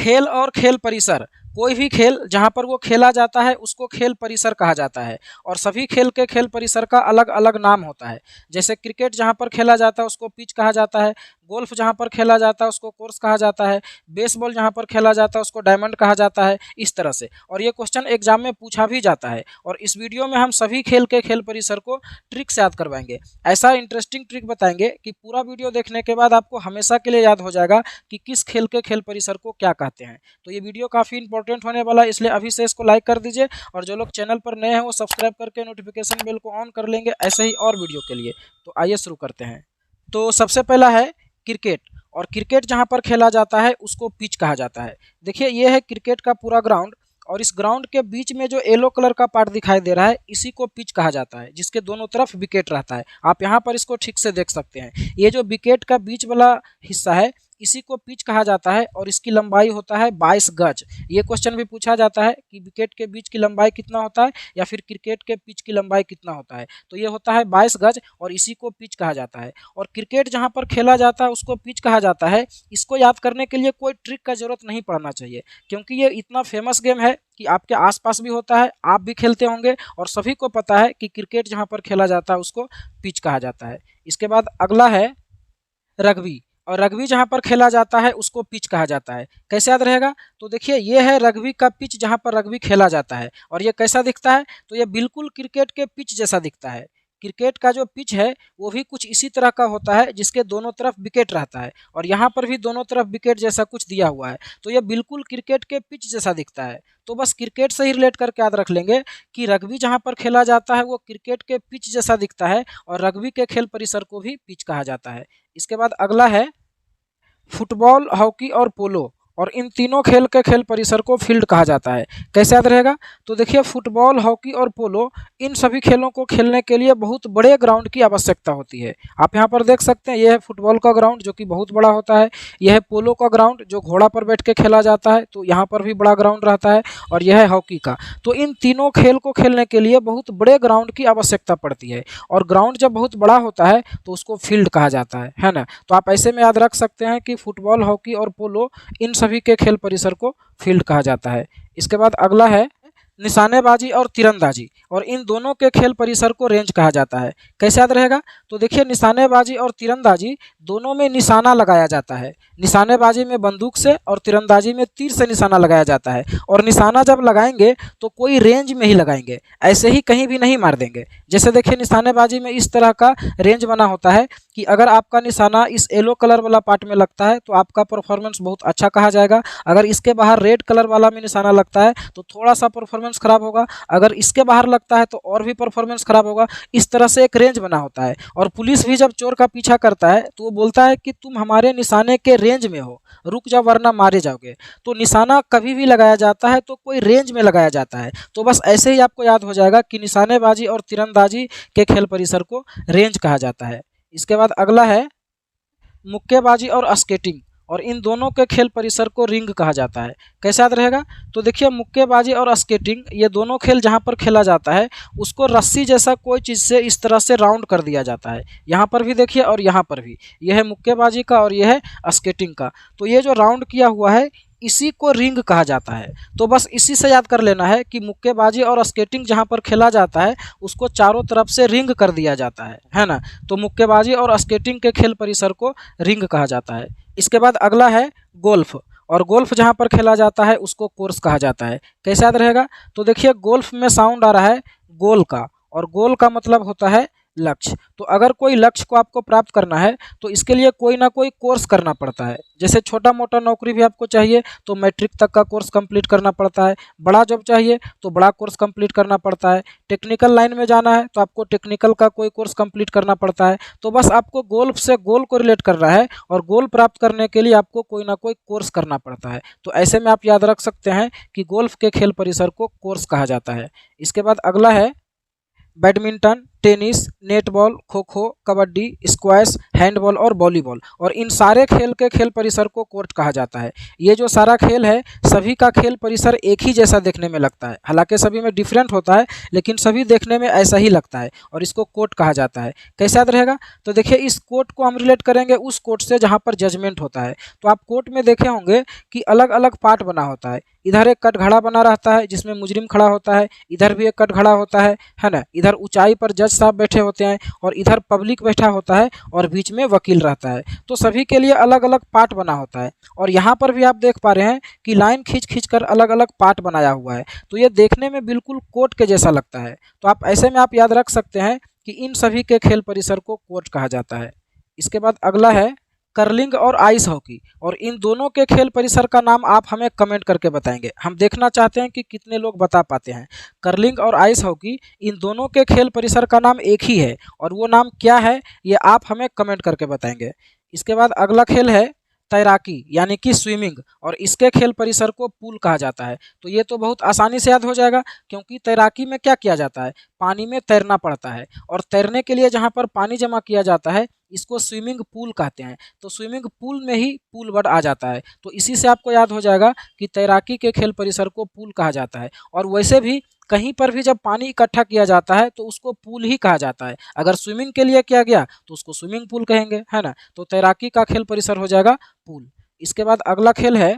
खेल और खेल परिसर, कोई भी खेल जहाँ पर वो खेला जाता है उसको खेल परिसर कहा जाता है। और सभी खेल के खेल परिसर का अलग अलग नाम होता है। जैसे क्रिकेट जहाँ पर खेला जाता है उसको पिच कहा जाता है, गोल्फ जहाँ पर खेला जाता है उसको कोर्स कहा जाता है, बेसबॉल जहाँ पर खेला जाता है उसको डायमंड कहा जाता है, इस तरह से। और ये क्वेश्चन एग्जाम में पूछा भी जाता है। और इस वीडियो में हम सभी खेल के खेल परिसर को ट्रिक से याद करवाएंगे। ऐसा इंटरेस्टिंग ट्रिक बताएंगे कि पूरा वीडियो देखने के बाद आपको हमेशा के लिए याद हो जाएगा कि किस खेल के खेल परिसर को क्या कहते हैं। तो ये वीडियो काफ़ी इंपॉर्टेंट होने वाला है, इसलिए अभी से इसको लाइक कर दीजिए। और जो लोग चैनल पर नए हैं वो सब्सक्राइब करके नोटिफिकेशन बेल को ऑन कर लेंगे ऐसे ही और वीडियो के लिए। तो आइए शुरू करते हैं। तो सबसे पहला है क्रिकेट। और क्रिकेट जहाँ पर खेला जाता है उसको पिच कहा जाता है। देखिए ये है क्रिकेट का पूरा ग्राउंड, और इस ग्राउंड के बीच में जो येलो कलर का पार्ट दिखाई दे रहा है इसी को पिच कहा जाता है, जिसके दोनों तरफ विकेट रहता है। आप यहाँ पर इसको ठीक से देख सकते हैं। ये जो विकेट का बीच वाला हिस्सा है इसी को पिच कहा जाता है, और इसकी लंबाई होता है 22 गज। ये क्वेश्चन भी पूछा जाता है कि विकेट के बीच की लंबाई कितना होता है या फिर क्रिकेट के पिच की लंबाई कितना होता है। तो ये होता है 22 गज और इसी को पिच कहा जाता है। और क्रिकेट जहाँ पर खेला जाता है उसको पिच कहा जाता है। इसको याद करने के लिए कोई ट्रिक का जरूरत नहीं पड़ना चाहिए, क्योंकि ये इतना फेमस गेम है कि आपके आसपास भी होता है, आप भी खेलते होंगे, और सभी को पता है कि क्रिकेट जहाँ पर खेला जाता है उसको पिच कहा जाता है। इसके बाद अगला है रग्बी। और रग्बी जहाँ पर खेला जाता है उसको पिच कहा जाता है। कैसे याद रहेगा? तो देखिए ये है रग्बी का पिच जहाँ पर रग्बी खेला जाता है। और ये कैसा दिखता है? तो ये बिल्कुल क्रिकेट के पिच जैसा दिखता है। क्रिकेट का जो पिच है वो भी कुछ इसी तरह का होता है, जिसके दोनों तरफ विकेट रहता है, और यहाँ पर भी दोनों तरफ विकेट जैसा कुछ दिया हुआ है। तो ये बिल्कुल क्रिकेट के पिच जैसा दिखता है। तो बस क्रिकेट से ही रिलेट करके याद रख लेंगे कि रग्बी जहाँ पर खेला जाता है वो क्रिकेट के पिच जैसा दिखता है, और रग्बी के खेल परिसर को भी पिच कहा जाता है। इसके बाद अगला है फुटबॉल, हॉकी और पोलो। और इन तीनों खेल के खेल परिसर को फील्ड कहा जाता है। कैसे याद रहेगा? तो देखिए फुटबॉल, हॉकी और पोलो, इन सभी खेलों को खेलने के लिए बहुत बड़े ग्राउंड की आवश्यकता होती है। आप यहाँ पर देख सकते हैं, यह है फुटबॉल का ग्राउंड जो कि बहुत बड़ा होता है। यह है पोलो का ग्राउंड जो घोड़ा पर बैठ के खेला जाता है, तो यहाँ पर भी बड़ा ग्राउंड रहता है। और यह है हॉकी का। तो इन तीनों खेल को खेलने के लिए बहुत बड़े ग्राउंड की आवश्यकता पड़ती है। और ग्राउंड जब बहुत बड़ा होता है तो उसको फील्ड कहा जाता है ना। तो आप ऐसे में याद रख सकते हैं कि फुटबॉल, हॉकी और पोलो, इन सभी के खेल परिसर को फील्ड कहा जाता है। इसके बाद अगला है निशानेबाजी और तीरंदाजी। और इन दोनों के खेल परिसर को रेंज कहा जाता है। कैसे याद रहेगा? तो देखिए निशानेबाजी और तीरंदाजी दोनों में निशाना लगाया जाता है। निशानेबाजी में बंदूक से और तीरंदाजी में तीर से निशाना लगाया जाता है। और निशाना जब लगाएंगे तो कोई रेंज में ही लगाएंगे, ऐसे ही कहीं भी नहीं मार देंगे। जैसे देखिए निशानेबाजी में इस तरह का रेंज बना होता है कि अगर आपका निशाना इस येलो कलर वाला पार्ट में लगता है तो आपका परफॉर्मेंस बहुत अच्छा कहा जाएगा। अगर इसके बाहर रेड कलर वाला में निशाना लगता है तो थोड़ा सा परफॉर्मेंस खराब होगा। अगर इसके बाहर लगता है तो और भी परफॉर्मेंस खराब होगा। इस तरह से एक रेंज बना होता है। और पुलिस भी जब चोर का पीछा करता है तो वो बोलता है कि तुम हमारे निशाने के रेंज में हो, रुक जाओ वरना मारे जाओगे। तो निशाना कभी भी लगाया जाता है तो कोई रेंज में लगाया जाता है। तो बस ऐसे ही आपको याद हो जाएगा कि निशानेबाजी और तीरंदाजी के खेल परिसर को रेंज कहा जाता है। इसके बाद अगला है मुक्केबाजी और स्केटिंग। और इन दोनों के खेल परिसर को रिंग कहा जाता है। कैसे याद रहेगा? तो देखिए मुक्केबाजी और स्केटिंग, ये दोनों खेल जहाँ पर खेला जाता है उसको रस्सी जैसा कोई चीज़ से इस तरह से राउंड कर दिया जाता है। यहाँ पर भी देखिए और यहाँ पर भी। यह है मुक्केबाजी का और यह है स्केटिंग का। तो ये जो राउंड किया हुआ है इसी को रिंग कहा जाता है। तो बस इसी से याद कर लेना है कि मुक्केबाजी और स्केटिंग जहाँ पर खेला जाता है उसको चारों तरफ से रिंग कर दिया जाता है ना। तो मुक्केबाजी और स्केटिंग के खेल परिसर को रिंग कहा जाता है। इसके बाद अगला है गोल्फ। और गोल्फ जहाँ पर खेला जाता है उसको कोर्स कहा जाता है। कैसे याद रहेगा? तो देखिए गोल्फ में साउंड आ रहा है गोल का, और गोल का मतलब होता है लक्ष्य। तो अगर कोई लक्ष्य को आपको प्राप्त करना है तो इसके लिए कोई ना कोई कोर्स करना पड़ता है। जैसे छोटा मोटा नौकरी भी आपको चाहिए तो मैट्रिक तक का कोर्स कंप्लीट करना पड़ता है। बड़ा जॉब चाहिए तो बड़ा कोर्स कंप्लीट करना पड़ता है। टेक्निकल लाइन में जाना है तो आपको टेक्निकल का कोई कोर्स कंप्लीट करना पड़ता है। तो बस आपको गोल्फ से गोल को रिलेट कर रहा है, और गोल प्राप्त करने के लिए आपको कोई ना कोई कोर्स करना पड़ता है। तो ऐसे में आप याद रख सकते हैं कि गोल्फ के खेल परिसर को कोर्स कहा जाता है। इसके बाद अगला है badminton, tennis, netball, kho kho, kabaddi, squash, handball और वॉलीबॉल, और इन सारे खेल के खेल परिसर को कोर्ट कहा जाता है। ये जो सारा खेल है सभी का खेल परिसर एक ही जैसा देखने में लगता है, हालांकि सभी में डिफरेंट होता है लेकिन सभी देखने में ऐसा ही लगता है और इसको कोर्ट कहा जाता है। कैसे याद रहेगा? तो देखिए इस कोर्ट को हम रिलेट करेंगे उस कोर्ट से जहाँ पर जजमेंट होता है। तो आप कोर्ट में देखे होंगे कि अलग अलग पार्ट बना होता है, इधर एक कटघड़ा बना रहता है जिसमें मुजरिम खड़ा होता है, इधर भी एक कटघड़ा होता है ना, इधर ऊंचाई पर जज साहब बैठे होते हैं और इधर पब्लिक बैठा होता है और बीच में वकील रहता है। तो सभी के लिए अलग अलग पार्ट बना होता है और यहाँ पर भी आप देख पा रहे हैं कि लाइन खींच खींच कर अलग अलग पार्ट बनाया हुआ है। तो ये देखने में बिल्कुल कोर्ट के जैसा लगता है। तो आप ऐसे में आप याद रख सकते हैं कि इन सभी के खेल परिसर को कोर्ट कहा जाता है। इसके बाद अगला है कर्लिंग और आइस हॉकी, और इन दोनों के खेल परिसर का नाम आप हमें कमेंट करके बताएंगे। हम देखना चाहते हैं कि कितने लोग बता पाते हैं। कर्लिंग और आइस हॉकी, इन दोनों के खेल परिसर का नाम एक ही है और वो नाम क्या है ये आप हमें कमेंट करके बताएंगे। इसके बाद अगला खेल है तैराकी यानी कि स्विमिंग, और इसके खेल परिसर को पूल कहा जाता है। तो ये तो बहुत आसानी से याद हो जाएगा क्योंकि तैराकी में क्या किया जाता है, पानी में तैरना पड़ता है और तैरने के लिए जहाँ पर पानी जमा किया जाता है इसको स्विमिंग पूल कहते हैं। तो स्विमिंग पूल में ही पूल वर्ड आ जाता है, तो इसी से आपको याद हो जाएगा कि तैराकी के खेल परिसर को पूल कहा जाता है। और वैसे भी कहीं पर भी जब पानी इकट्ठा किया जाता है तो उसको पूल ही कहा जाता है। अगर स्विमिंग के लिए किया गया तो उसको स्विमिंग पूल कहेंगे, है ना। तो तैराकी का खेल परिसर हो जाएगा पूल। इसके बाद अगला खेल है,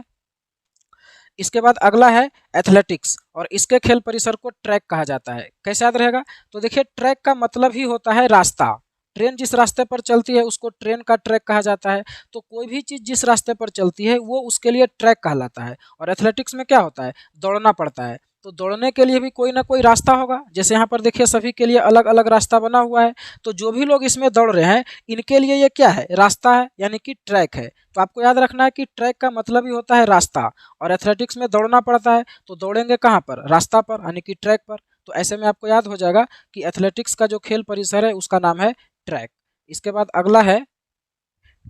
इसके बाद अगला है एथलेटिक्स, और इसके खेल परिसर को ट्रैक कहा जाता है। कैसे याद रहेगा? तो देखिए ट्रैक का मतलब ही होता है रास्ता। ट्रेन जिस रास्ते पर चलती है उसको ट्रेन का ट्रैक कहा जाता है। तो कोई भी चीज़ जिस रास्ते पर चलती है वो उसके लिए ट्रैक कहलाता है। और एथलेटिक्स में क्या होता है, दौड़ना पड़ता है। तो दौड़ने के लिए भी कोई ना कोई रास्ता होगा, जैसे यहाँ पर देखिए सभी के लिए अलग अलग रास्ता बना हुआ है। तो जो भी लोग इसमें दौड़ रहे हैं इनके लिए ये क्या है, रास्ता है, यानी कि ट्रैक है। तो आपको याद रखना है कि ट्रैक का मतलब ही होता है रास्ता, और एथलेटिक्स में दौड़ना पड़ता है तो दौड़ेंगे कहाँ पर, रास्ता पर, यानी कि ट्रैक पर। तो ऐसे में आपको याद हो जाएगा कि एथलेटिक्स का जो खेल परिसर है उसका नाम है ट्रैक। इसके बाद अगला है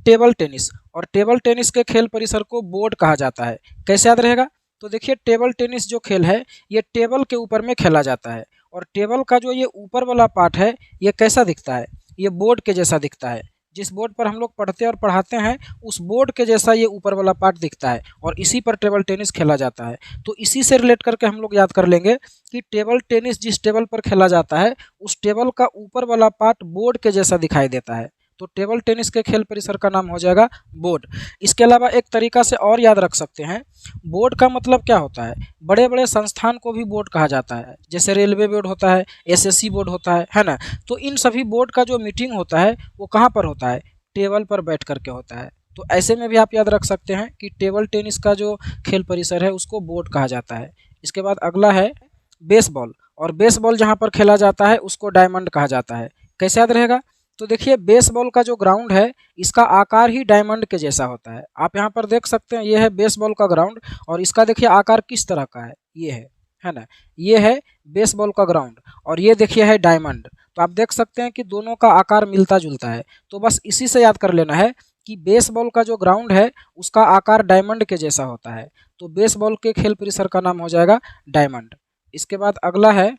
टेबल टेनिस, और टेबल टेनिस के खेल परिसर को बोर्ड कहा जाता है। कैसे याद रहेगा? तो देखिए टेबल टेनिस जो खेल है ये टेबल के ऊपर में खेला जाता है, और टेबल का जो ये ऊपर वाला पार्ट है ये कैसा दिखता है, ये बोर्ड के जैसा दिखता है। जिस बोर्ड पर हम लोग पढ़ते और पढ़ाते हैं उस बोर्ड के जैसा ये ऊपर वाला पार्ट दिखता है, और इसी पर टेबल टेनिस खेला जाता है। तो इसी से रिलेट करके हम लोग याद कर लेंगे कि टेबल टेनिस जिस टेबल पर खेला जाता है उस टेबल का ऊपर वाला पार्ट बोर्ड के जैसा दिखाई देता है। तो टेबल टेनिस के खेल परिसर का नाम हो जाएगा बोर्ड। इसके अलावा एक तरीका से और याद रख सकते हैं, बोर्ड का मतलब क्या होता है, बड़े बड़े संस्थान को भी बोर्ड कहा जाता है, जैसे रेलवे बोर्ड होता है, एसएससी बोर्ड होता है ना। तो इन सभी बोर्ड का जो मीटिंग होता है वो कहाँ पर होता है, टेबल पर बैठ करके होता है। तो ऐसे में भी आप याद रख सकते हैं कि टेबल टेनिस का जो खेल परिसर है उसको बोर्ड कहा जाता है। इसके बाद अगला है बेसबॉल, और बेसबॉल जहाँ पर खेला जाता है उसको डायमंड कहा जाता है। कैसे याद रहेगा? तो देखिए बेसबॉल का जो ग्राउंड है इसका आकार ही डायमंड के जैसा होता है। आप यहाँ पर देख सकते हैं ये है बेसबॉल का ग्राउंड, और इसका देखिए आकार किस तरह का है, ये है ना, ये है बेसबॉल का ग्राउंड, और ये देखिए है डायमंड। तो आप देख सकते हैं कि दोनों का आकार मिलता जुलता है। तो बस इसी से याद कर लेना है कि बेसबॉल का जो ग्राउंड है उसका आकार डायमंड के जैसा होता है। तो बेसबॉल के खेल परिसर का नाम हो जाएगा डायमंड। इसके बाद अगला है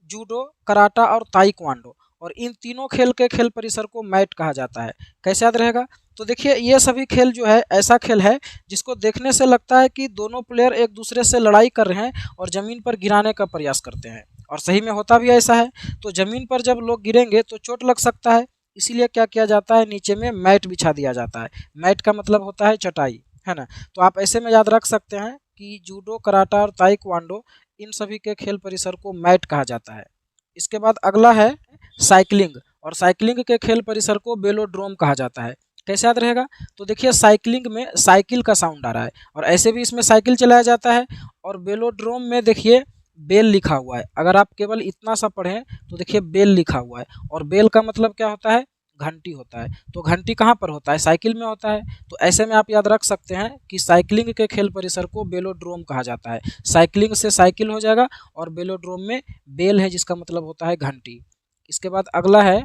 जूडो, कराटा और ताइक्वांडो, और इन तीनों खेल के खेल परिसर को मैट कहा जाता है। कैसे याद रहेगा? तो देखिए ये सभी खेल जो है ऐसा खेल है जिसको देखने से लगता है कि दोनों प्लेयर एक दूसरे से लड़ाई कर रहे हैं और ज़मीन पर गिराने का प्रयास करते हैं, और सही में होता भी ऐसा है। तो ज़मीन पर जब लोग गिरेंगे तो चोट लग सकता है, इसीलिए क्या किया जाता है, नीचे में मैट बिछा दिया जाता है। मैट का मतलब होता है चटाई, है ना। तो आप ऐसे में याद रख सकते हैं कि जूडो, कराटा और ताइक्वांडो इन सभी के खेल परिसर को मैट कहा जाता है। इसके बाद अगला है साइकिलिंग, और साइकिलिंग के खेल परिसर को वेलोड्रोम कहा जाता है। कैसे याद रहेगा? तो देखिए साइकिलिंग में साइकिल का साउंड आ रहा है, और ऐसे भी इसमें साइकिल चलाया जाता है, और वेलोड्रोम में देखिए बेल लिखा हुआ है। अगर आप केवल इतना सा पढ़ें तो देखिए बेल लिखा हुआ है, और बेल का मतलब क्या होता है, घंटी होता है। तो घंटी कहाँ पर होता है, साइकिल में होता है। तो ऐसे में आप याद रख सकते हैं कि साइकिलिंग के खेल परिसर को वेलोड्रोम कहा जाता है। साइकिलिंग से साइकिल हो जाएगा, और वेलोड्रोम में बेल है जिसका मतलब होता है घंटी। इसके बाद अगला है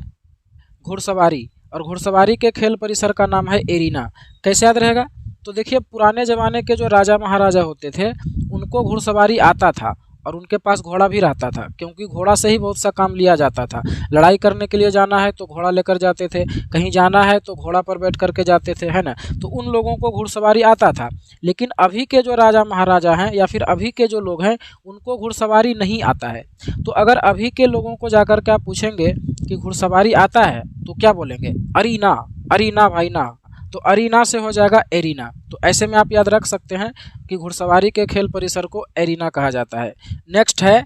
घुड़सवारी, और घुड़सवारी के खेल परिसर का नाम है एरिना। कैसे याद रहेगा? तो देखिए पुराने ज़माने के जो राजा महाराजा होते थे उनको घुड़सवारी आता था, और उनके पास घोड़ा भी रहता था, क्योंकि घोड़ा से ही बहुत सा काम लिया जाता था। लड़ाई करने के लिए जाना है तो घोड़ा लेकर जाते थे, कहीं जाना है तो घोड़ा पर बैठ करके जाते थे, है ना। तो उन लोगों को घुड़सवारी आता था। लेकिन अभी के जो राजा महाराजा हैं या फिर अभी के जो लोग हैं उनको घुड़सवारी नहीं आता है। तो अगर अभी के लोगों को जाकर के आप पूछेंगे कि घुड़सवारी आता है तो क्या बोलेंगे? अरीना, अरीना भाई ना। तो अरीना से हो जाएगा एरीना। तो ऐसे में आप याद रख सकते हैं कि घुड़सवारी के खेल परिसर को एरीना कहा जाता है। नेक्स्ट है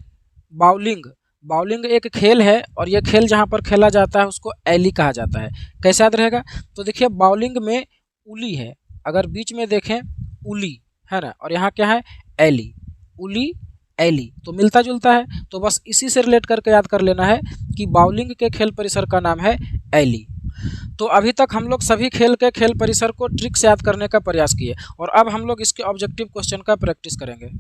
बाउलिंग। बाउलिंग एक खेल है और ये खेल जहाँ पर खेला जाता है उसको एली कहा जाता है। कैसे याद रहेगा? तो देखिए बाउलिंग में उली है, अगर बीच में देखें उली है ना, और यहाँ क्या है? एली। उली एली तो मिलता जुलता है। तो बस इसी से रिलेट करके याद कर लेना है कि बाउलिंग के खेल परिसर का नाम है एली। तो अभी तक हम लोग सभी खेल के खेल परिसर को ट्रिक से याद करने का प्रयास किए और अब हम लोग इसके ऑब्जेक्टिव क्वेश्चन का प्रैक्टिस करेंगे।